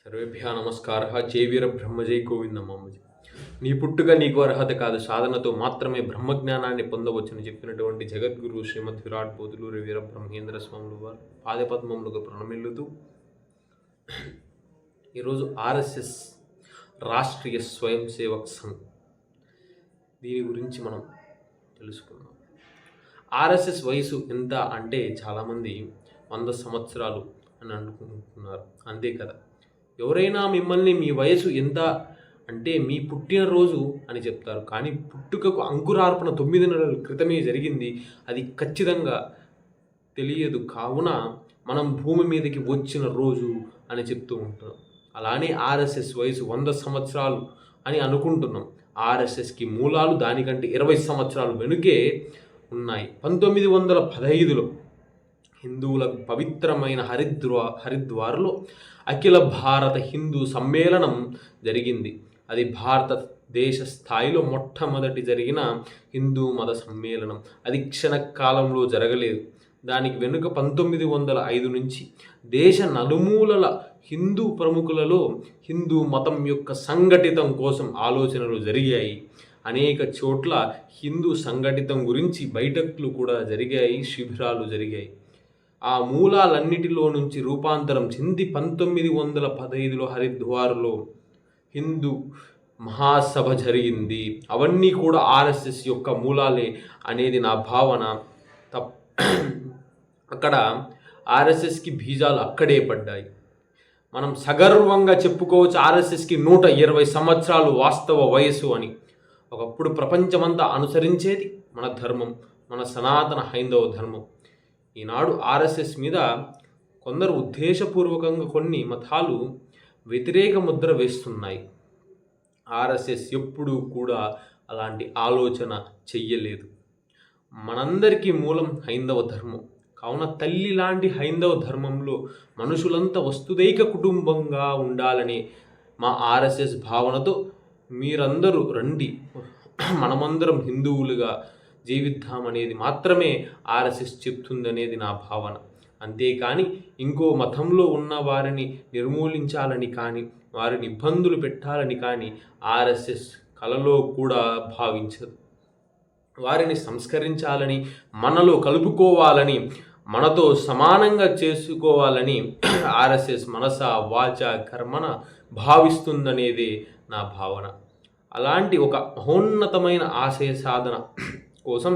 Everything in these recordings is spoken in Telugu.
సర్వేభ్యः నమస్కారः. జై వీర బ్రహ్మజై గోవిందమామజై. నీ పుట్టుక నీకు అర్హత కాదు, సాధనతో మాత్రమే బ్రహ్మజ్ఞానాన్ని పొందవచ్చని చెప్పినటువంటి జగద్గురు శ్రీమద్ విరాట్ బోధులూరి వీర బ్రహ్మేంద్ర స్వాములు వారు పాదపద్మములకు ప్రణమిల్లుతూ ఈరోజు ఆర్ఎస్ఎస్ రాష్ట్రీయ స్వయం సేవక్ సంఘ్ దీని గురించి మనం తెలుసుకుందాం. ఆర్ఎస్ఎస్ వయసు ఎంత అంటే చాలామంది 100 సంవత్సరాలు అని అనుకుంటున్నారు. అంతే కదా, ఎవరైనా మిమ్మల్ని మీ వయసు ఎంత అంటే మీ పుట్టినరోజు అని చెప్తారు, కానీ పుట్టుకకు అంకురార్పణ 9 నెలల క్రితమే జరిగింది, అది ఖచ్చితంగా తెలియదు. కావున మనం భూమి మీదకి వచ్చిన రోజు అని చెప్తూ ఉంటాం. అలానే ఆర్ఎస్ఎస్ వయసు 100 సంవత్సరాలు అని అనుకుంటున్నాం. ఆర్ఎస్ఎస్కి మూలాలు దానికంటే 20 సంవత్సరాలు వెనుకే ఉన్నాయి. 1915లో హిందువులకు పవిత్రమైన హరిద్వార్లో అఖిల భారత హిందూ సమ్మేళనం జరిగింది. అది భారతదేశ స్థాయిలో మొట్టమొదటి జరిగిన హిందూ మత సమ్మేళనం. అది క్షణకాలంలో జరగలేదు. దానికి వెనుక 1905 నుంచి దేశ నలుమూలల హిందూ ప్రముఖులలో హిందూ మతం యొక్క సంఘటితం కోసం ఆలోచనలు జరిగాయి. అనేక చోట్ల హిందూ సంఘటితం గురించి బైఠక్లు కూడా జరిగాయి, శిబిరాలు జరిగాయి. ఆ మూలాలన్నిటిలో నుంచి రూపాంతరం చెంది 1915లో హరిద్వార్లో హిందూ మహాసభ జరిగింది. అవన్నీ కూడా ఆర్ఎస్ఎస్ యొక్క మూలాలే అనేది నా భావన. అక్కడ ఆర్ఎస్ఎస్కి బీజాలు అక్కడే పడ్డాయి. మనం సగర్వంగా చెప్పుకోవచ్చు ఆర్ఎస్ఎస్కి 120 సంవత్సరాలు వాస్తవ వయస్సు అని. ఒకప్పుడు ప్రపంచమంతా అనుసరించేది మన ధర్మం, మన సనాతన హైందవ ధర్మం. ఈనాడు ఆర్ఎస్ఎస్ మీద కొందరు ఉద్దేశపూర్వకంగా కొన్ని మతాలు వ్యతిరేక ముద్ర వేస్తున్నాయి. ఆర్ఎస్ఎస్ ఎప్పుడూ కూడా అలాంటి ఆలోచన చెయ్యలేదు. మనందరికీ మూలం హైందవ ధర్మం. కావున తల్లి లాంటి హైందవ ధర్మంలో మనుషులంతా వస్తుదైక కుటుంబంగా ఉండాలని మా ఆర్ఎస్ఎస్ భావనతో మీరందరూ రండి, మనమందరం హిందువులుగా జీవిద్దామనేది మాత్రమే ఆర్ఎస్ఎస్ చెప్తుందనేది నా భావన. అంతేకాని ఇంకో మతంలో ఉన్న వారిని నిర్మూలించాలని కానీ వారిని ఇబ్బందులు పెట్టాలని కానీ ఆర్ఎస్ఎస్ కలలో కూడా భావించదు. వారిని సంస్కరించాలని, మనలో కలుపుకోవాలని, మనతో సమానంగా చేసుకోవాలని ఆర్ఎస్ఎస్ మనస వాచ కర్మన భావిస్తుందనేది నా భావన. అలాంటి ఒక మహోన్నతమైన ఆశయ సాధన కోసం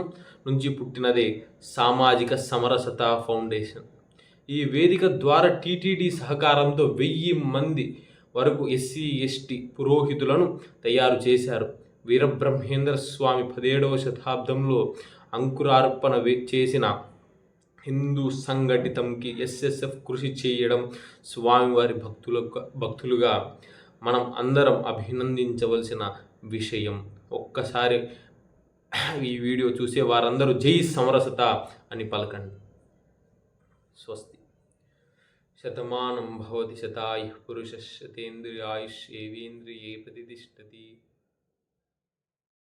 నుంచి పుట్టినదే సామాజిక సమరసత ఫౌండేషన్. ఈ వేదిక ద్వారా టీటీడీ సహకారంతో 1000 మంది వరకు ఎస్సీ ఎస్టీ పురోహితులను తయారు చేశారు. వీరబ్రహ్మేంద్ర స్వామి 17వ శతాబ్దంలో అంకురార్పణ చేసిన హిందూ సంఘటితంకి ఎస్ఎస్ఎఫ్ కృషి చేయడం స్వామివారి భక్తులుగా మనం అందరం అభినందించవలసిన విషయం. ఒక్కసారి ఈ వీడియో చూసే వారందరూ జై సమరసత అని పలకండి. స్వస్తి. శతమానం భవతి శతాయుః పురుషస్య శతేంద్రియాయుష్యేవేంద్రియే ప్రతిష్టతి.